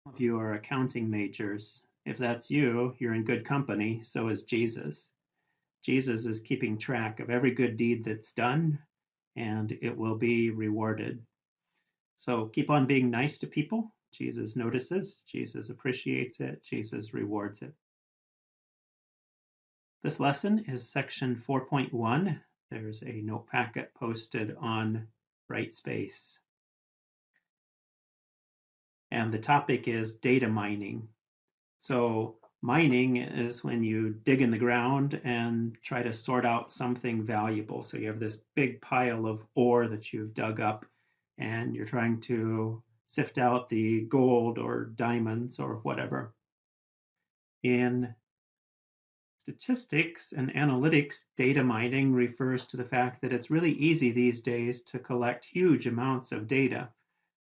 Of you are accounting majors. If that's you, you're in good company. So is Jesus. Jesus is keeping track of every good deed that's done, and it will be rewarded. So keep on being nice to people. Jesus notices, Jesus appreciates it, Jesus rewards it. This lesson is section 4.1. There's a note packet posted on Brightspace. And the topic is data mining. So mining is when you dig in the ground and try to sort out something valuable. So you have this big pile of ore that you've dug up, and you're trying to sift out the gold or diamonds or whatever. In statistics and analytics, data mining refers to the fact that it's really easy these days to collect huge amounts of data,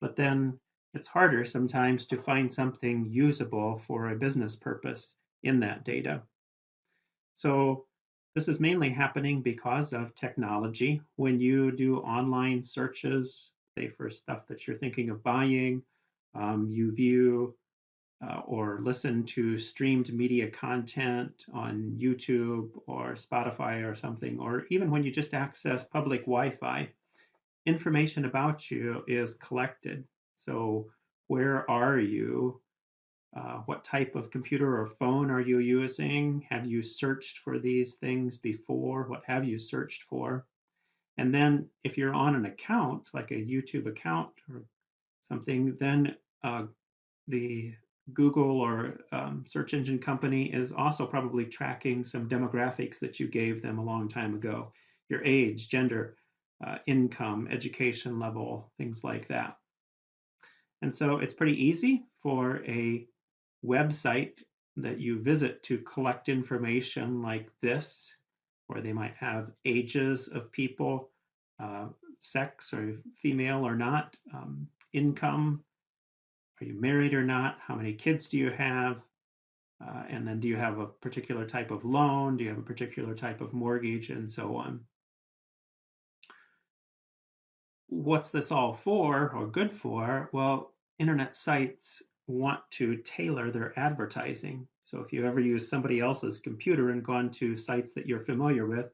but then it's harder sometimes to find something usable for a business purpose in that data. So this is mainly happening because of technology. When you do online searches, say for stuff that you're thinking of buying, you view or listen to streamed media content on YouTube or Spotify or something, or even when you just access public Wi-Fi, information about you is collected. So where are you? What type of computer or phone are you using? Have you searched for these things before? What have you searched for? And then if you're on an account, like a YouTube account or something, then the Google or search engine company is also probably tracking some demographics that you gave them a long time ago, your age, gender, income, education level, things like that. And so it's pretty easy for a website that you visit to collect information like this, where they might have ages of people, sex or female or not, income, are you married or not, how many kids do you have, and then do you have a particular type of loan, do you have a particular type of mortgage, and so on. What's this all for or good for? Well, internet sites want to tailor their advertising. So if you ever use somebody else's computer and gone to sites that you're familiar with,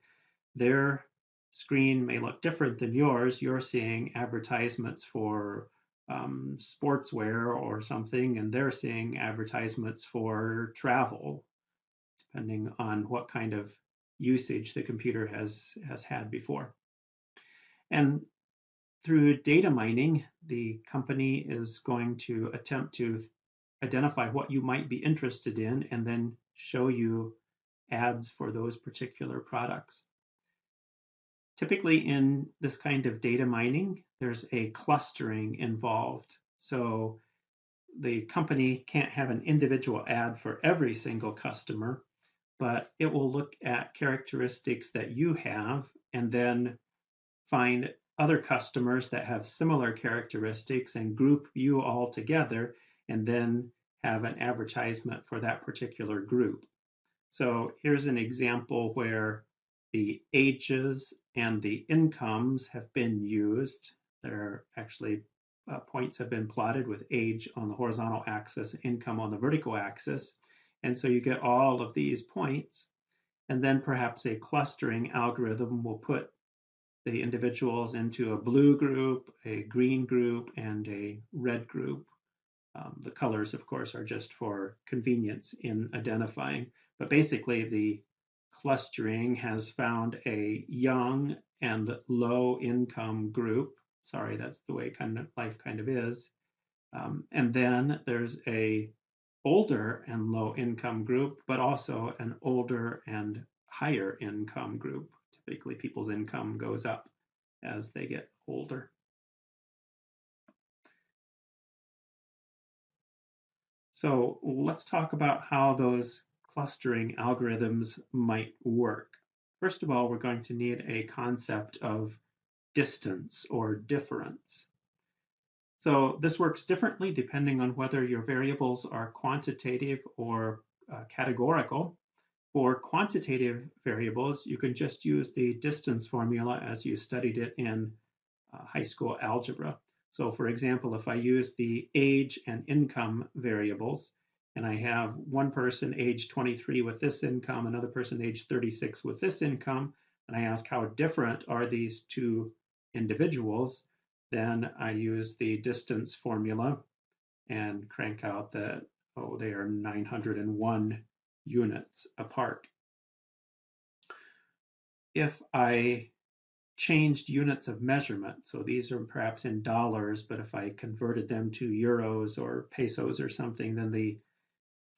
their screen may look different than yours. You're seeing advertisements for sportswear or something, and they're seeing advertisements for travel, depending on what kind of usage the computer has had before. And through data mining, the company is going to attempt to identify what you might be interested in and then show you ads for those particular products. Typically in this kind of data mining, there's a clustering involved. So the company can't have an individual ad for every single customer, but it will look at characteristics that you have and then find other customers that have similar characteristics and group you all together and then have an advertisement for that particular group. So here's an example where the ages and the incomes have been used. There are actually points have been plotted with age on the horizontal axis, income on the vertical axis. And so you get all of these points. And then perhaps a clustering algorithm will put the individuals into a blue group, a green group, and a red group. The colors, of course, are just for convenience in identifying. But basically, the clustering has found a young and low income group. Sorry, that's the way kind of life kind of is. And then there's a older and low income group, but also an older and higher income group. Typically, people's income goes up as they get older. So let's talk about how those clustering algorithms might work. First of all, we're going to need a concept of distance or difference. So this works differently depending on whether your variables are quantitative or categorical. For quantitative variables, you can just use the distance formula as you studied it in high school algebra. So for example, if I use the age and income variables, and I have one person age 23 with this income, another person age 36 with this income, and I ask how different are these two individuals, then I use the distance formula and crank out that, oh, they are 901 units apart. If I changed units of measurement, so these are perhaps in dollars, but if I converted them to euros or pesos or something, then the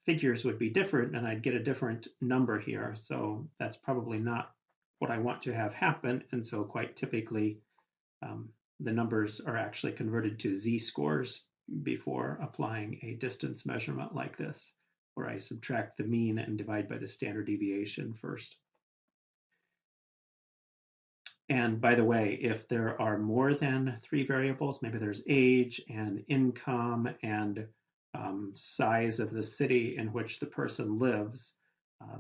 figures would be different and I'd get a different number here. So that's probably not what I want to have happen. And so quite typically, the numbers are actually converted to z-scores before applying a distance measurement like this, where I subtract the mean and divide by the standard deviation first. And by the way, if there are more than 3 variables, maybe there's age and income and size of the city in which the person lives,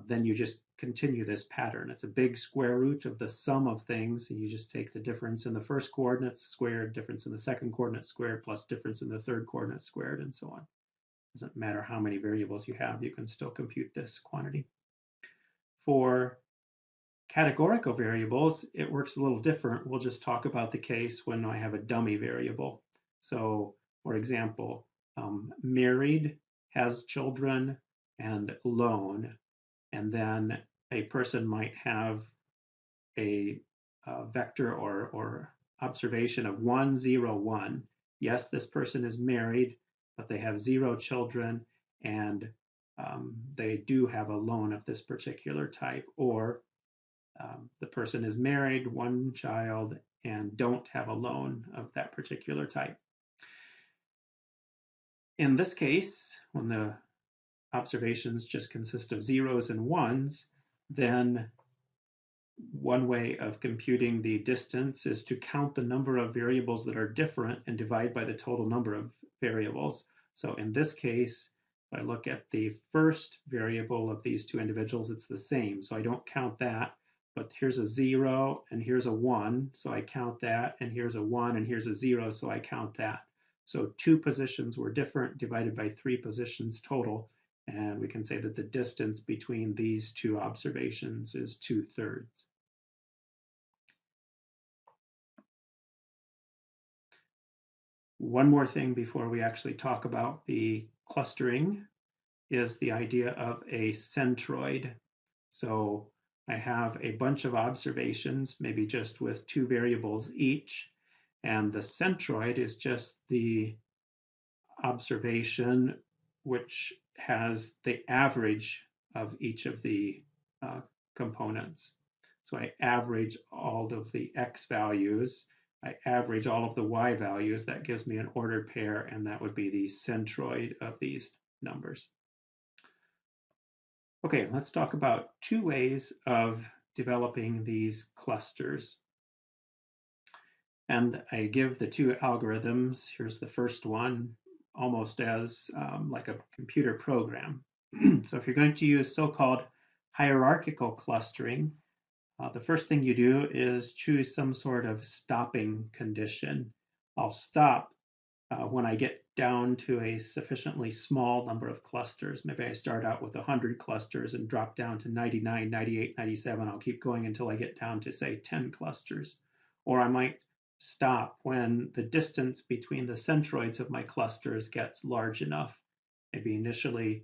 then you just continue this pattern. It's a big square root of the sum of things, and you just take the difference in the first coordinates squared, difference in the second coordinate squared, plus difference in the third coordinate squared, and so on. Doesn't matter how many variables you have, you can still compute this quantity. For categorical variables, it works a little different. We'll just talk about the case when I have a dummy variable. So, for example, married, has children, and lone. And then a person might have a vector or observation of 1, 0, 1. Yes, this person is married, but they have 0 children, and they do have a lone of this particular type. Or the person is married, 1 child, and don't have a lone of that particular type. In this case, when the observations just consist of zeros and ones, then one way of computing the distance is to count the number of variables that are different and divide by the total number of variables. So in this case, if I look at the first variable of these two individuals, it's the same. So I don't count that, but here's a 0 and here's a 1. So I count that, and here's a 1 and here's a 0. So I count that. So 2 positions were different divided by 3 positions total. And we can say that the distance between these two observations is 2/3. One more thing before we actually talk about the clustering is the idea of a centroid. So I have a bunch of observations, maybe just with 2 variables each, and the centroid is just the observation which has the average of each of the components. So I average all of the x values, I average all of the y values, that gives me an ordered pair, and that would be the centroid of these numbers. Okay, let's talk about 2 ways of developing these clusters. And I give the 2 algorithms. Here's the first one, almost as like a computer program. So if you're going to use so-called hierarchical clustering, the first thing you do is choose some sort of stopping condition. I'll stop when I get down to a sufficiently small number of clusters. Maybe I start out with 100 clusters and drop down to 99, 98, 97. I'll keep going until I get down to, say, 10 clusters. Or I might stop when the distance between the centroids of my clusters gets large enough. Maybe initially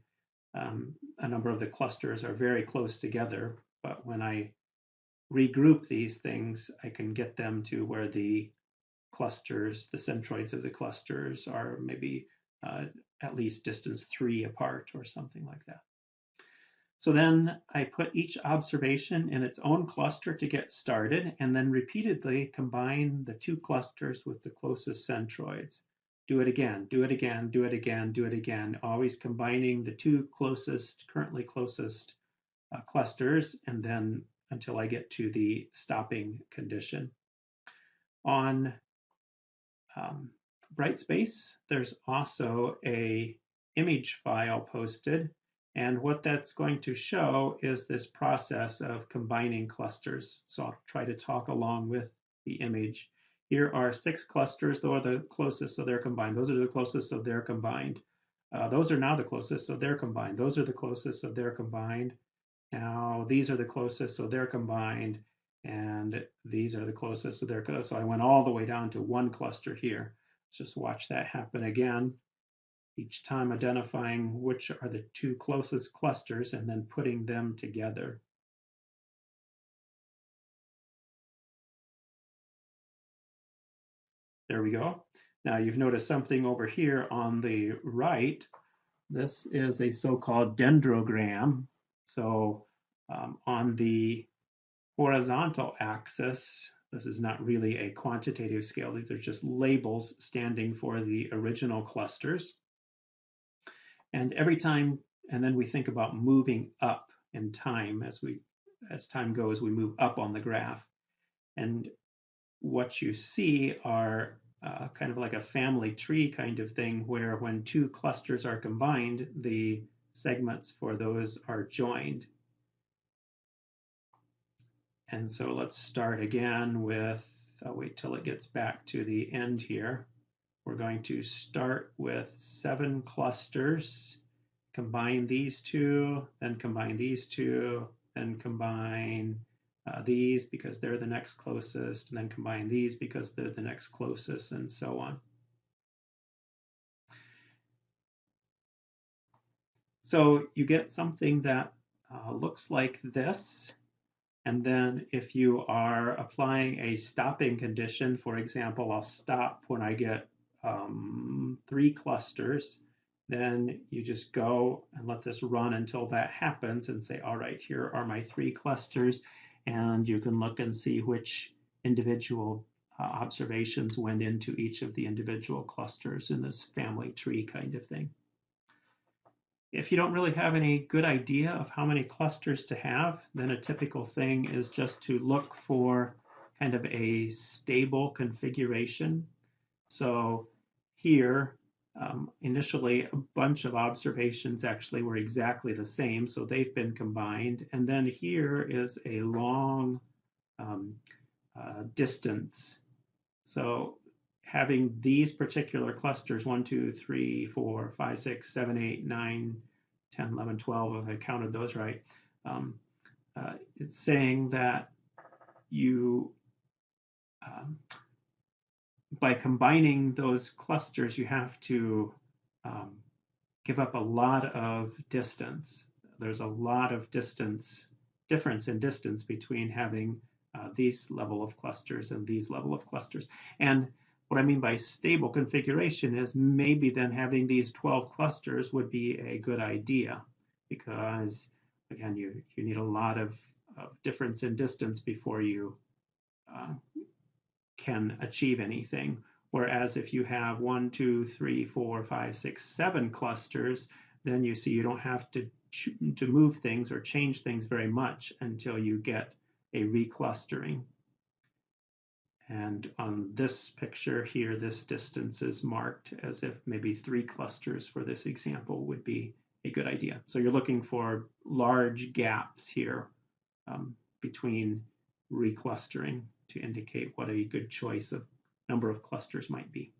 a number of the clusters are very close together, but when I regroup these things, I can get them to where the clusters, the centroids of the clusters, are maybe at least distance 3 apart or something like that. So then I put each observation in its own cluster to get started, and then repeatedly combine the 2 clusters with the closest centroids. Do it again, do it again, do it again, do it again, always combining the 2 currently closest clusters, and then until I get to the stopping condition. On Brightspace, there's also a image file posted, and what that's going to show is this process of combining clusters. So I'll try to talk along with the image. Here are 6 clusters, those are the closest, so they're combined. Those are the closest, so they're combined. Those are now the closest, so they're combined. Those are the closest, so they're combined. Now these are the closest, so they're combined. And these are the closest, so they're close. So I went all the way down to 1 cluster here. Let's just watch that happen again. Each time identifying which are the 2 closest clusters and then putting them together. There we go. Now you've noticed something over here on the right. This is a so-called dendrogram. So on the horizontal axis, this is not really a quantitative scale. These are just labels standing for the original clusters. And every time, and then we think about moving up in time as time goes, we move up on the graph. And what you see are kind of like a family tree kind of thing, where when 2 clusters are combined, the segments for those are joined. And so let's start again with, I'll wait till it gets back to the end here. We're going to start with 7 clusters, combine these 2, then combine these 2, then combine these because they're the next closest, and then combine these because they're the next closest, and so on. So you get something that looks like this. And then if you are applying a stopping condition, for example, I'll stop when I get 3 clusters, then you just go and let this run until that happens and say, all right, here are my 3 clusters. And you can look and see which individual observations went into each of the individual clusters in this family tree kind of thing. If you don't really have any good idea of how many clusters to have, then a typical thing is just to look for kind of a stable configuration. So here, initially, a bunch of observations actually were exactly the same, so they've been combined. And then here is a long distance. So having these particular clusters, 1, 2, 3, 4, 5, 6, 7, 8, 9, 10, 11, 12, if I counted those right, it's saying that you, by combining those clusters, you have to give up a lot of distance. There's a lot of difference in distance between having these level of clusters and these level of clusters. And what I mean by stable configuration is maybe then having these 12 clusters would be a good idea, because again, you need a lot of difference in distance before you can achieve anything. Whereas if you have 1, 2, 3, 4, 5, 6, 7 clusters, then you see you don't have to move things or change things very much until you get a reclustering. And on this picture here, this distance is marked as if maybe 3 clusters for this example would be a good idea. So you're looking for large gaps here between reclustering to indicate what a good choice of number of clusters might be.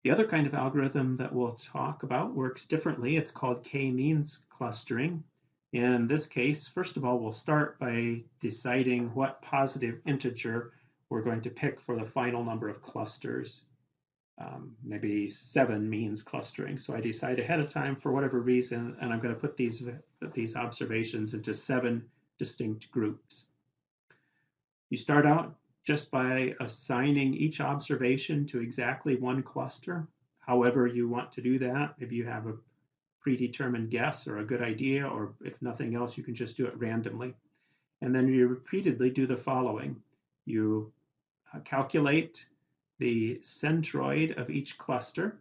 The other kind of algorithm that we'll talk about works differently. It's called k-means clustering. In this case, first of all, we'll start by deciding what positive integer we're going to pick for the final number of clusters. Maybe 7 means clustering. So I decide ahead of time for whatever reason, and I'm going to put these observations into 7 distinct groups. You start out just by assigning each observation to exactly 1 cluster. However you want to do that, maybe you have a predetermined guess or a good idea, or if nothing else, you can just do it randomly. And then you repeatedly do the following. You calculate the centroid of each cluster,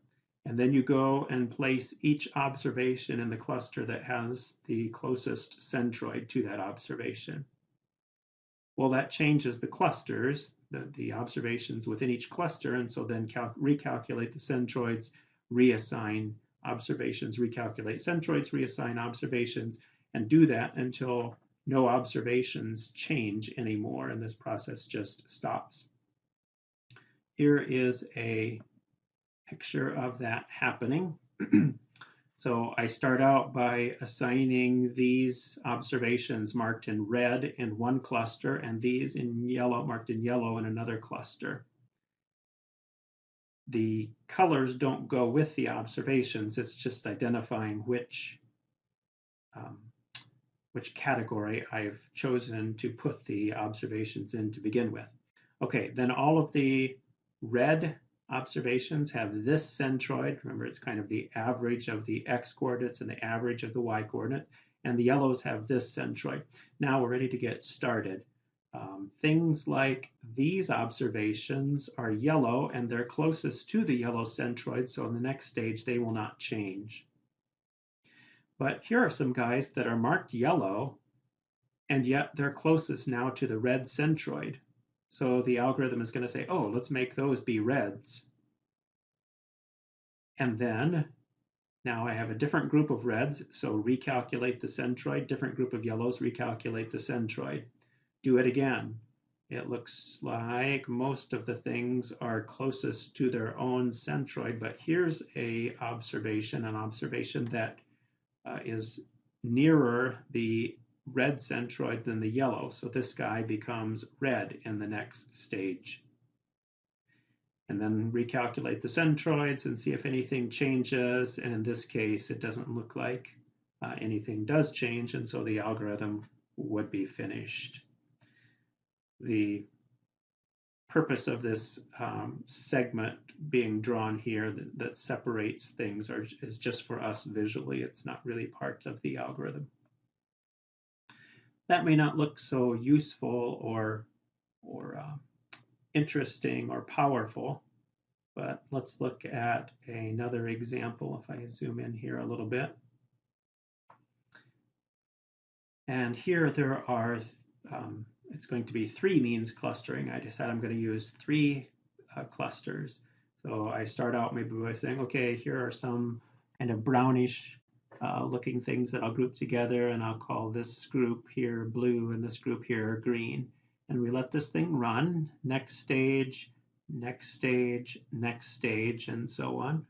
and then you go and place each observation in the cluster that has the closest centroid to that observation. Well, that changes the clusters, the observations within each cluster, and so then recalculate the centroids, reassign observations, recalculate centroids, reassign observations, and do that until no observations change anymore, and this process just stops. Here is a picture of that happening. So I start out by assigning these observations marked in red in one cluster and these in yellow, marked in yellow in another cluster. The colors don't go with the observations, it's just identifying which category I've chosen to put the observations in to begin with. Okay, then all of the red observations have this centroid. Remember, it's kind of the average of the x coordinates and the average of the y coordinates. And the yellows have this centroid. Now we're ready to get started. Things like these observations are yellow and they're closest to the yellow centroid. So in the next stage, they will not change. But here are some guys that are marked yellow, and yet they're closest now to the red centroid. So the algorithm is going to say, oh, let's make those be reds. And then now I have a different group of reds, so recalculate the centroid, different group of yellows, recalculate the centroid. Do it again. It looks like most of the things are closest to their own centroid, but here's an observation that is nearer the red centroid than the yellow. So this guy becomes red in the next stage. And then recalculate the centroids and see if anything changes. And in this case, it doesn't look like anything does change, and so the algorithm would be finished. The purpose of this segment being drawn here that separates things is just for us visually. It's not really part of the algorithm. That may not look so useful or interesting or powerful, but let's look at another example if I zoom in here a little bit. And here there are, it's going to be 3 means clustering. I decided I'm going to use 3 clusters. So I start out maybe by saying, okay, here are some kind of brownish looking things that I'll group together, and I'll call this group here blue and this group here green. And we let this thing run, next stage, next stage, next stage, and so on.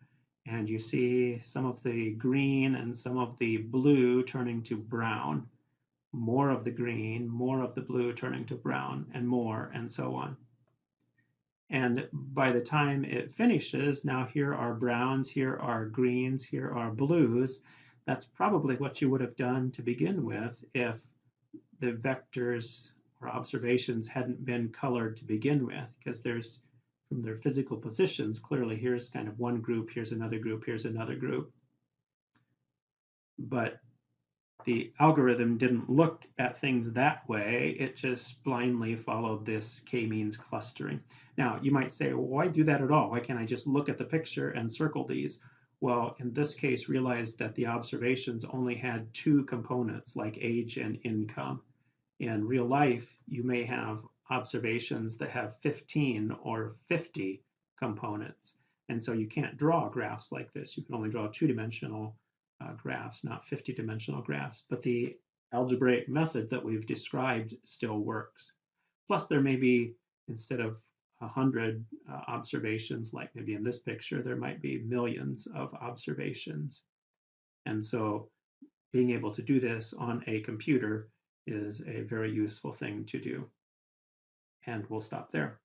And you see some of the green and some of the blue turning to brown, more of the green, more of the blue turning to brown, and more, and so on. And by the time it finishes, now here are browns, here are greens, here are blues. That's probably what you would have done to begin with if the vectors or observations hadn't been colored to begin with, because there's, from their physical positions, clearly here's kind of one group, here's another group, here's another group. But the algorithm didn't look at things that way. It just blindly followed this k-means clustering. Now, you might say, well, why do that at all? Why can't I just look at the picture and circle these? Well, in this case, realize that the observations only had 2 components, like age and income. In real life, you may have observations that have 15 or 50 components. And so you can't draw graphs like this. You can only draw 2-dimensional graphs, not 50-dimensional graphs. But the algebraic method that we've described still works. Plus, there may be, instead of 100 observations, like maybe in this picture, there might be millions of observations. And so being able to do this on a computer is a very useful thing to do. And we'll stop there.